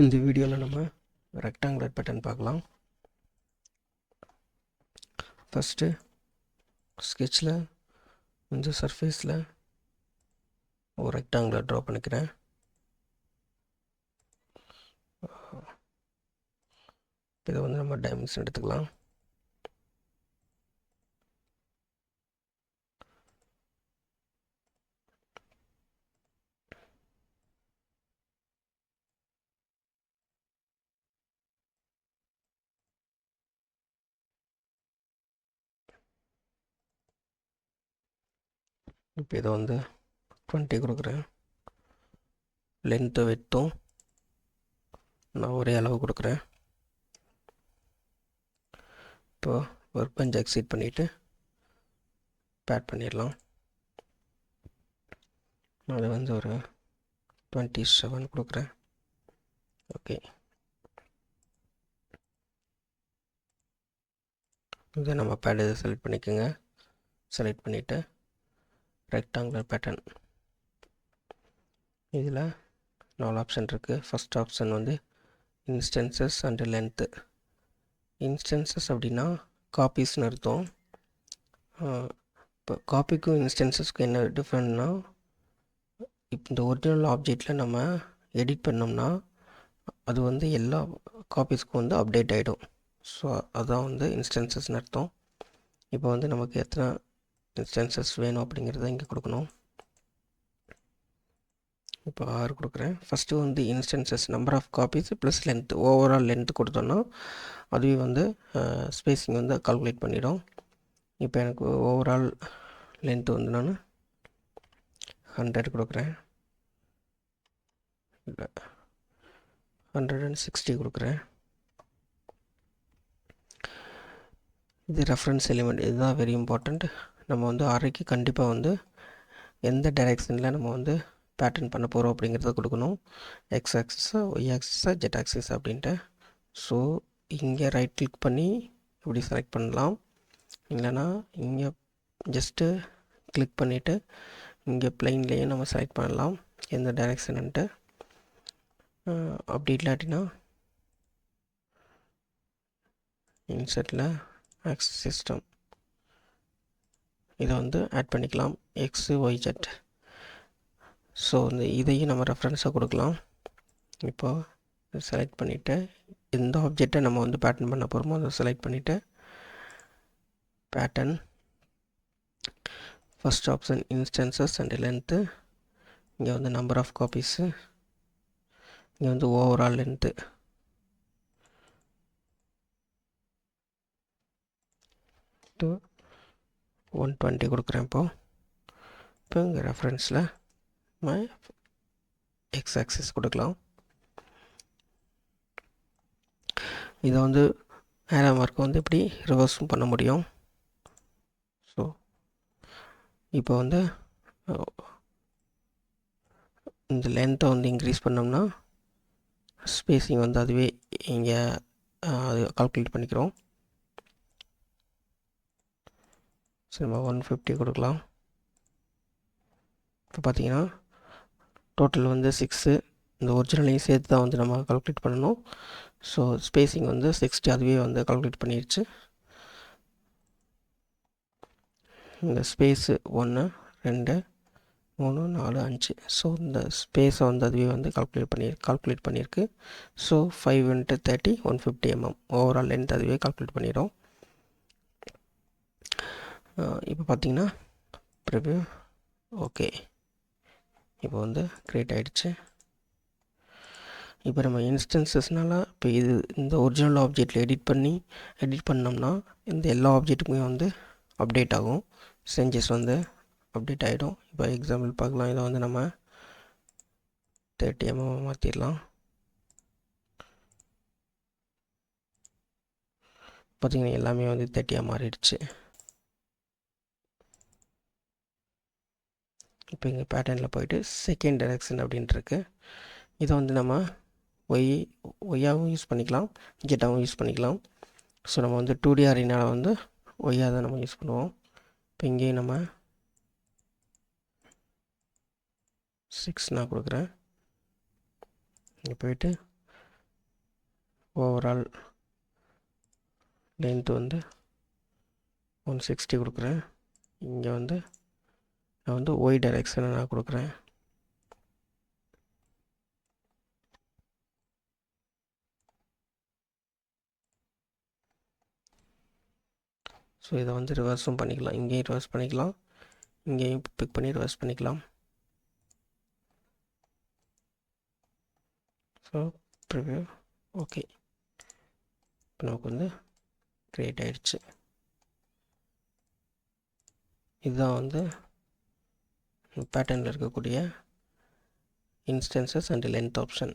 இந்த வீடியோவில் நம்ம ரெக்டாங்குலர் பேட்டர்ன் பார்க்கலாம். ஃபஸ்ட்டு ஸ்கெட்சில் இந்த சர்ஃபேஸில் ஒரு ரெக்டாங்குலர் ட்ரா பண்ணிக்கிறேன். இதை வந்து நம்ம டைமென்ஷன் எடுத்துக்கலாம். இப்போ இதை வந்து 20 கொடுக்குறேன். லென்த்து விட்த்தும் நான் ஒரே அளவு கொடுக்குறேன். இப்போ ஒர்க் பெஞ்ச் எக்ஸிட் பண்ணிவிட்டு பேட் பண்ணிடலாம். நான் அதை வந்து ஒரு 27 கொடுக்குறேன். ஓகே, இதை நம்ம பேட் இதை செலக்ட் பண்ணிக்கோங்க. செலக்ட் பண்ணிவிட்டு ரெக்டாங்குலர் பேட்டர்ன், இதில் 4 ஆப்ஷன் இருக்குது. ஃபஸ்ட் ஆப்ஷன் வந்து இன்ஸ்டன்சஸ் அண்டு லென்த்து. இன்ஸ்டன்சஸ் அப்படின்னா காப்பீஸ்னு அர்த்தம். இப்போ காப்பிக்கும் இன்ஸ்டன்சஸ்க்கும் என்ன டிஃப்ரெண்ட்னா, இப்போ இந்த ஒரிஜினல் ஆப்ஜெக்டில் நம்ம எடிட் பண்ணோம்னா அது வந்து எல்லா காப்பீஸ்க்கும் வந்து அப்டேட் ஆகிடும். ஸோ அதுதான் வந்து இன்ஸ்டன்சஸ்னு அர்த்தம். இப்போ வந்து நமக்கு எத்தனை இன்ஸ்டன்சஸ் வேணும் அப்படிங்கிறத இங்கே கொடுக்கணும். இப்போ 6 கொடுக்குறேன். ஃபஸ்ட்டு வந்து instances number of copies plus length, overall length கொடுத்தோன்னா அதுவே வந்து ஸ்பேஸிங் வந்து கால்குலேட் பண்ணிடும். இப்போ எனக்கு ஓவரால் லென்த்து வந்து நான் 100 கொடுக்குறேன். இல்லை 160 கொடுக்குறேன். இது ரெஃபரன்ஸ் எலிமெண்ட், இதுதான் வெரி இம்பார்ட்டண்ட். நம்ம வந்து அரைக்கு கண்டிப்பாக வந்து எந்த டைரெக்ஷனில் நம்ம வந்து பேட்டர்ன் பண்ண போகிறோம் அப்படிங்கிறத கொடுக்கணும். எக்ஸ் ஆக்சிஸா ஒய் ஆக்சிஸா ஜெட் ஆக்சிஸ் அப்படின்ட்டு. ஸோ இங்கே ரைட் கிளிக் பண்ணி இப்படி செலக்ட் பண்ணலாம். இல்லைனா இங்கே ஜஸ்ட்டு கிளிக் பண்ணிவிட்டு இங்கே பிளைன்லேயே நம்ம செலக்ட் பண்ணலாம் எந்த டைரெக்ஷன்ட்டு. அப்படி இல்லாட்டினா இன்செட்டில் ஆக்சிஸ் சிஸ்டம் இதை வந்து ஆட் பண்ணிக்கலாம், எக்ஸு ஒய் ஜெட். ஸோ இந்த இதையும் நம்ம ரெஃபரன்ஸாக கொடுக்கலாம். இப்போது செலக்ட் பண்ணிவிட்டு எந்த ஆப்ஜெக்டை நம்ம வந்து பேட்டர்ன் பண்ண போகிறோமோ அதை செலக்ட் பண்ணிவிட்டு pattern, first option instances and length, இங்கே வந்து நம்பர் ஆஃப் காப்பீஸு, இங்கே வந்து ஓவரால் லென்த்து. டு 120 கொடுக்குறேன். இப்போ இங்கே ரெஃபரன்ஸில் மை எக்ஸ் ஆக்சிஸ் கொடுக்கலாம். இதை வந்து ஏரோ மார்க்கை வந்து இப்படி ரிவர்ஸும் பண்ண முடியும். ஸோ இப்போ வந்து இந்த லென்த்தை வந்து இன்க்ரீஸ் பண்ணோம்னா ஸ்பேஸிங் வந்து அதுவே இங்கே அது கால்குலேட் பண்ணிக்கிறோம். சரி, நம்ம 150 கொடுக்கலாம். இப்போ பார்த்தீங்கன்னா டோட்டல் வந்து 6, இந்த ஒரிஜினலையும் சேர்த்து தான் வந்து நம்ம கால்குலேட் பண்ணணும். ஸோ ஸ்பேஸிங் வந்து 60 அதுவே வந்து கால்குலேட் பண்ணிடுச்சு. இந்த ஸ்பேஸு 1 2 3 4 5. ஸோ இந்த ஸ்பேஸை வந்து அதுவே வந்து கால்குலேட் பண்ணியிருக்கு. ஸோ 5 × 30 150 mm ஓவரால் லென்த் அதுவே கால்குலேட் பண்ணிடும். இப்போ பார்த்தீங்கன்னா ப்ரிவ்யூ ஓகே, இப்போ வந்து க்ரியேட் ஆகிடுச்சு. இப்போ நம்ம இன்ஸ்டன்சஸ்னால இப்போ இந்த ஒரிஜினல் ஆப்ஜெக்டில் எடிட் பண்ணோம்னா இந்த எல்லா ஆப்ஜெக்ட்டுக்குமே வந்து அப்டேட் ஆகும், சேஞ்சஸ் வந்து அப்டேட் ஆகிடும். இப்போ எக்ஸாம்பிள் பார்க்கலாம். இதை வந்து நம்ம 30 mm மாற்றிடலாம். பார்த்திங்கன்னா எல்லாமே வந்து 30 மாறிடுச்சு. இப்போ இங்கே பேட்டர்னில் போய்ட்டு செகண்ட் டைரெக்ஷன் அப்படின்ட்டுருக்கு. இதை வந்து நம்ம ஒய்யாகவும் யூஸ் பண்ணிக்கலாம், ஜெட்டாகவும் யூஸ் பண்ணிக்கலாம். ஸோ நம்ம வந்து 2D அரேனாவில் வந்து ஒய்யாக தான் நம்ம யூஸ் பண்ணுவோம். இப்போ இங்கேயும் நம்ம 6 நான் கொடுக்குறேன். இங்கே போய்ட்டு ஓவரால் லென்த் வந்து 160 கொடுக்குறேன். இங்கே வந்து நான் வந்து ஒய் டைரெக்ஷனை நான் கொடுக்குறேன். ஸோ இதை வந்து ரிவர்ஸும் பண்ணிக்கலாம். இங்கேயும் ரிவர்ஸ் பண்ணிக்கலாம், இங்கேயும் பிக் பண்ணி ரிவர்ஸ் பண்ணிக்கலாம். ஸோ ப்ரிவ்யூ ஓகே, இப்போ நமக்கு வந்து க்ரியேட் ஆகிடுச்சு. இதுதான் வந்து பேட்டர்னில் இருக்கக்கூடிய இன்ஸ்டன்சஸ் அண்ட் லென்த் ஆப்ஷன்.